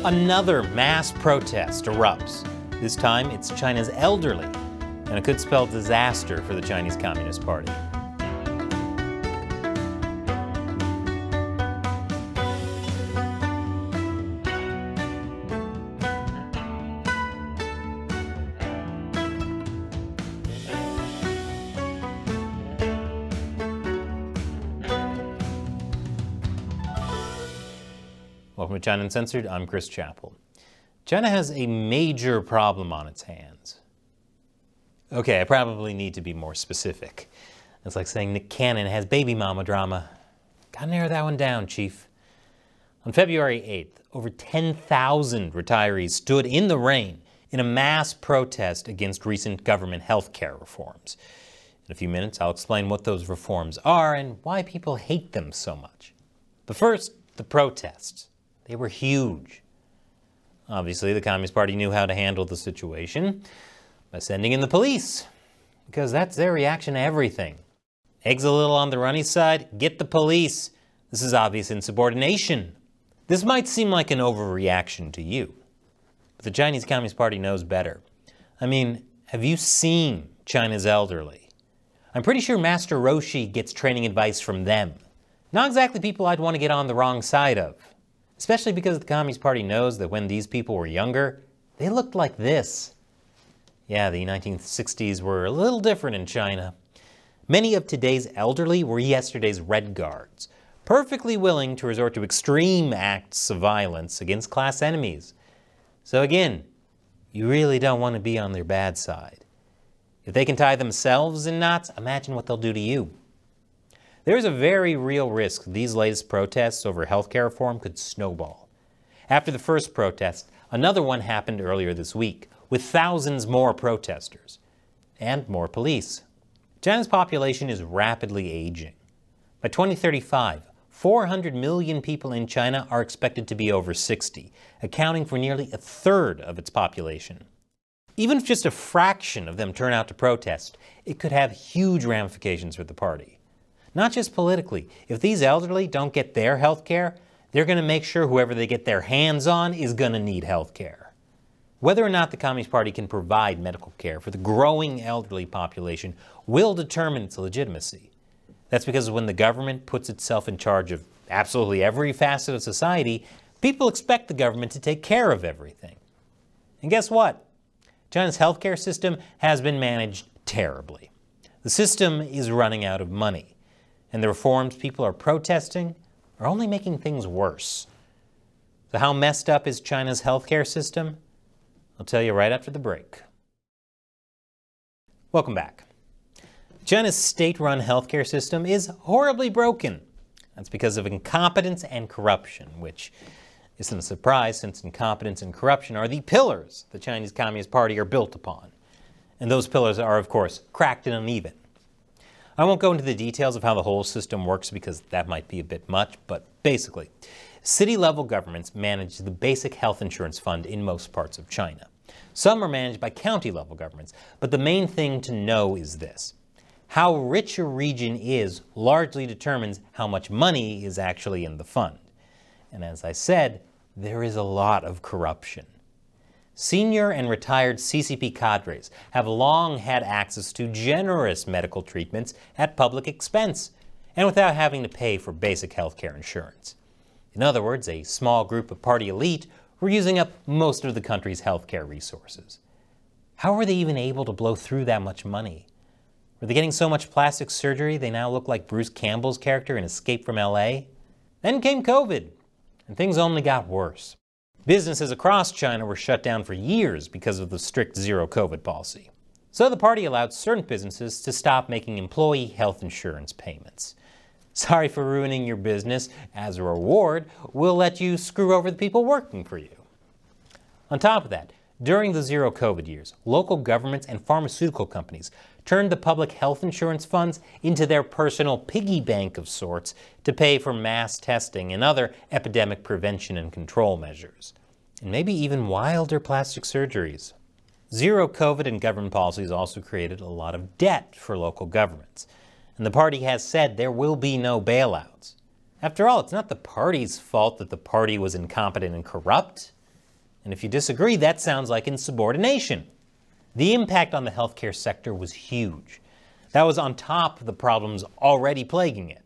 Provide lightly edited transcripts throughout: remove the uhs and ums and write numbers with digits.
Another mass protest erupts. This time it's China's elderly, and it could spell disaster for the Chinese Communist Party. Welcome to China Uncensored. I'm Chris Chappell. China has a major problem on its hands. Okay, I probably need to be more specific. It's like saying Nick Cannon has baby mama drama. Gotta narrow that one down, Chief. On February 8th, over 10,000 retirees stood in the rain in a mass protest against recent government health care reforms. In a few minutes, I'll explain what those reforms are and why people hate them so much. But first, the protests. They were huge. Obviously, the Communist Party knew how to handle the situation by sending in the police, because that's their reaction to everything. Eggs a little on the runny side, get the police. This is obvious insubordination. This might seem like an overreaction to you, but the Chinese Communist Party knows better. I mean, have you seen China's elderly? I'm pretty sure Master Roshi gets training advice from them. Not exactly people I'd want to get on the wrong side of. Especially because the Communist Party knows that when these people were younger, they looked like this. Yeah, the 1960s were a little different in China. Many of today's elderly were yesterday's Red Guards, perfectly willing to resort to extreme acts of violence against class enemies. So again, you really don't want to be on their bad side. If they can tie themselves in knots, imagine what they'll do to you. There is a very real risk these latest protests over healthcare reform could snowball. After the first protest, another one happened earlier this week, with thousands more protesters and more police. China's population is rapidly aging. By 2035, 400 million people in China are expected to be over 60, accounting for nearly a third of its population. Even if just a fraction of them turn out to protest, it could have huge ramifications for the party. Not just politically. If these elderly don't get their health care, they're going to make sure whoever they get their hands on is going to need health care. Whether or not the Communist Party can provide medical care for the growing elderly population will determine its legitimacy. That's because when the government puts itself in charge of absolutely every facet of society, people expect the government to take care of everything. And guess what? China's healthcare system has been managed terribly. The system is running out of money. And the reforms people are protesting are only making things worse. So how messed up is China's healthcare system? I'll tell you right after the break. Welcome back. China's state-run healthcare system is horribly broken. That's because of incompetence and corruption, which isn't a surprise since incompetence and corruption are the pillars the Chinese Communist Party are built upon. And those pillars are, of course, cracked and uneven. I won't go into the details of how the whole system works because that might be a bit much, but basically, city-level governments manage the basic health insurance fund in most parts of China. Some are managed by county-level governments, but the main thing to know is this. How rich a region is largely determines how much money is actually in the fund. And as I said, there is a lot of corruption. Senior and retired CCP cadres have long had access to generous medical treatments at public expense and without having to pay for basic health care insurance. In other words, a small group of party elite were using up most of the country's health care resources. How were they even able to blow through that much money? Were they getting so much plastic surgery they now look like Bruce Campbell's character in Escape from LA? Then came COVID, and things only got worse. Businesses across China were shut down for years because of the strict zero-COVID policy. So the party allowed certain businesses to stop making employee health insurance payments. Sorry for ruining your business. As a reward, we'll let you screw over the people working for you. On top of that, during the zero-COVID years, local governments and pharmaceutical companies turned the public health insurance funds into their personal piggy bank of sorts to pay for mass testing and other epidemic prevention and control measures, and maybe even wilder plastic surgeries. Zero COVID and government policies also created a lot of debt for local governments, and the party has said there will be no bailouts. After all, it's not the party's fault that the party was incompetent and corrupt. And if you disagree, that sounds like insubordination. The impact on the healthcare sector was huge. That was on top of the problems already plaguing it.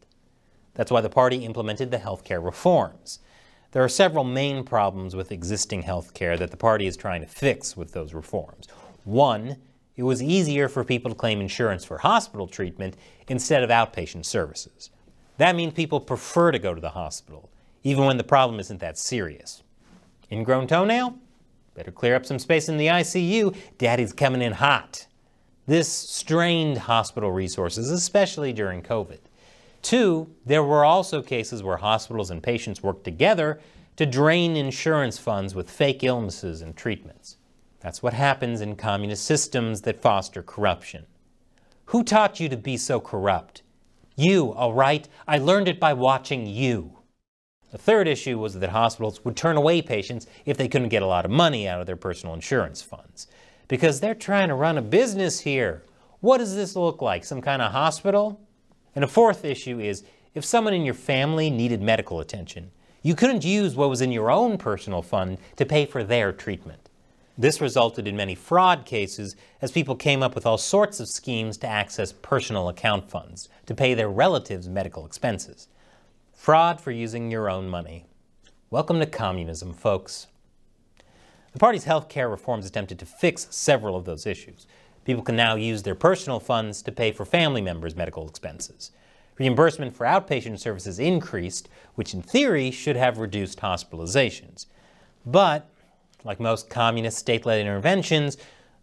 That's why the party implemented the healthcare reforms. There are several main problems with existing healthcare that the party is trying to fix with those reforms. One, it was easier for people to claim insurance for hospital treatment instead of outpatient services. That means people prefer to go to the hospital, even when the problem isn't that serious. Ingrown toenail? Better clear up some space in the ICU. Daddy's coming in hot. This strained hospital resources, especially during COVID. Two, there were also cases where hospitals and patients worked together to drain insurance funds with fake illnesses and treatments. That's what happens in communist systems that foster corruption. Who taught you to be so corrupt? You, all right? I learned it by watching you. The third issue was that hospitals would turn away patients if they couldn't get a lot of money out of their personal insurance funds. Because they're trying to run a business here. What does this look like? Some kind of hospital? And a fourth issue is, if someone in your family needed medical attention, you couldn't use what was in your own personal fund to pay for their treatment. This resulted in many fraud cases as people came up with all sorts of schemes to access personal account funds to pay their relatives' medical expenses. Fraud for using your own money. Welcome to communism, folks. The party's healthcare reforms attempted to fix several of those issues. People can now use their personal funds to pay for family members' medical expenses. Reimbursement for outpatient services increased, which in theory should have reduced hospitalizations. But, like most communist state-led interventions,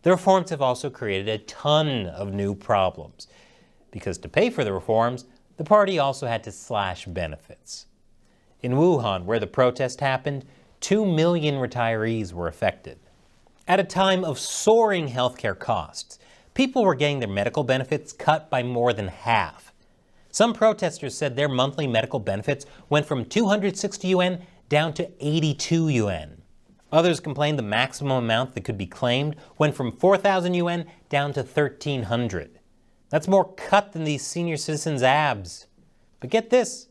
the reforms have also created a ton of new problems. Because to pay for the reforms, the party also had to slash benefits. In Wuhan, where the protest happened, 2 million retirees were affected. At a time of soaring healthcare costs, people were getting their medical benefits cut by more than half. Some protesters said their monthly medical benefits went from 260 yuan down to 82 yuan. Others complained the maximum amount that could be claimed went from 4,000 yuan down to 1,300. That's more cut than these senior citizens' abs. But get this.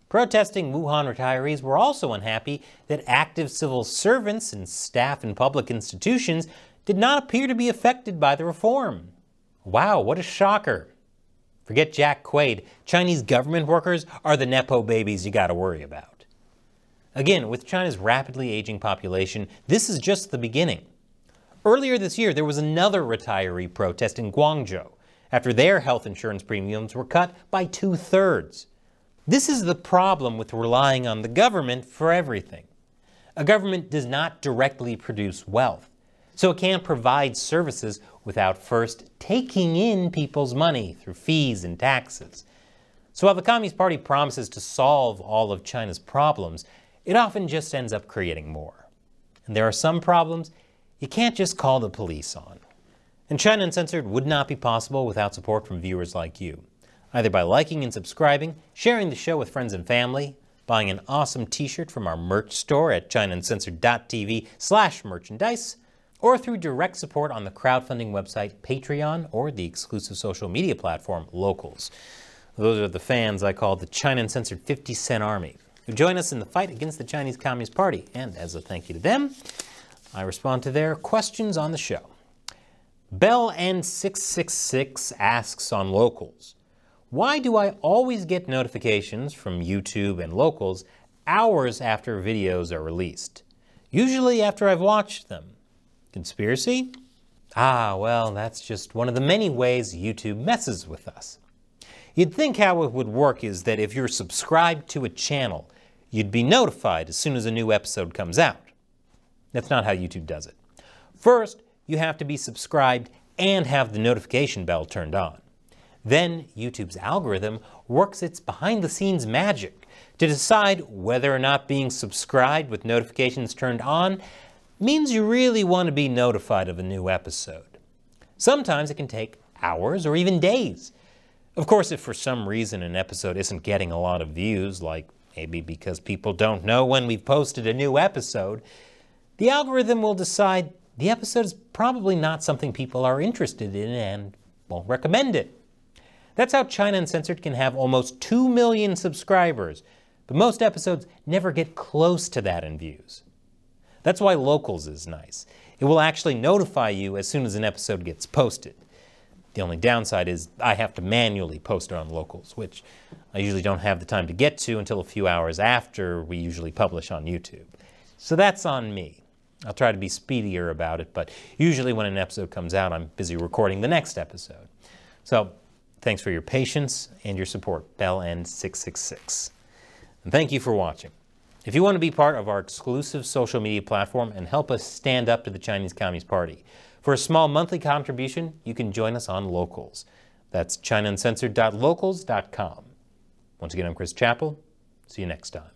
Protesting Wuhan retirees were also unhappy that active civil servants and staff in public institutions did not appear to be affected by the reform. Wow, what a shocker. Forget Jack Quaid. Chinese government workers are the Nepo babies you gotta worry about. Again, with China's rapidly aging population, this is just the beginning. Earlier this year, there was another retiree protest in Guangzhou after their health insurance premiums were cut by 2/3. This is the problem with relying on the government for everything. A government does not directly produce wealth, so it can't provide services without first taking in people's money through fees and taxes. So while the Communist Party promises to solve all of China's problems, it often just ends up creating more. And there are some problems you can't just call the police on. And China Uncensored would not be possible without support from viewers like you, either by liking and subscribing, sharing the show with friends and family, buying an awesome t-shirt from our merch store at chinauncensored.tv/merchandise, or through direct support on the crowdfunding website Patreon or the exclusive social media platform Locals. Those are the fans I call the China Uncensored 50 Cent Army, who join us in the fight against the Chinese Communist Party, and as a thank you to them, I respond to their questions on the show. Bell N666 asks on Locals, why do I always get notifications from YouTube and Locals hours after videos are released? Usually after I've watched them. Conspiracy? Ah, well, that's just one of the many ways YouTube messes with us. You'd think how it would work is that if you're subscribed to a channel, you'd be notified as soon as a new episode comes out. That's not how YouTube does it. First, you have to be subscribed and have the notification bell turned on. Then YouTube's algorithm works its behind-the-scenes magic to decide whether or not being subscribed with notifications turned on means you really want to be notified of a new episode. Sometimes it can take hours or even days. Of course, if for some reason an episode isn't getting a lot of views, like maybe because people don't know when we've posted a new episode, the algorithm will decide the episode is probably not something people are interested in and won't recommend it. That's how China Uncensored can have almost 2 million subscribers, but most episodes never get close to that in views. That's why Locals is nice. It will actually notify you as soon as an episode gets posted. The only downside is I have to manually post it on Locals, which I usually don't have the time to get to until a few hours after we usually publish on YouTube. So that's on me. I'll try to be speedier about it, but usually when an episode comes out, I'm busy recording the next episode. So thanks for your patience and your support, BellN666. And thank you for watching. If you want to be part of our exclusive social media platform and help us stand up to the Chinese Communist Party, for a small monthly contribution, you can join us on Locals. That's ChinaUncensored.locals.com. Once again, I'm Chris Chappell. See you next time.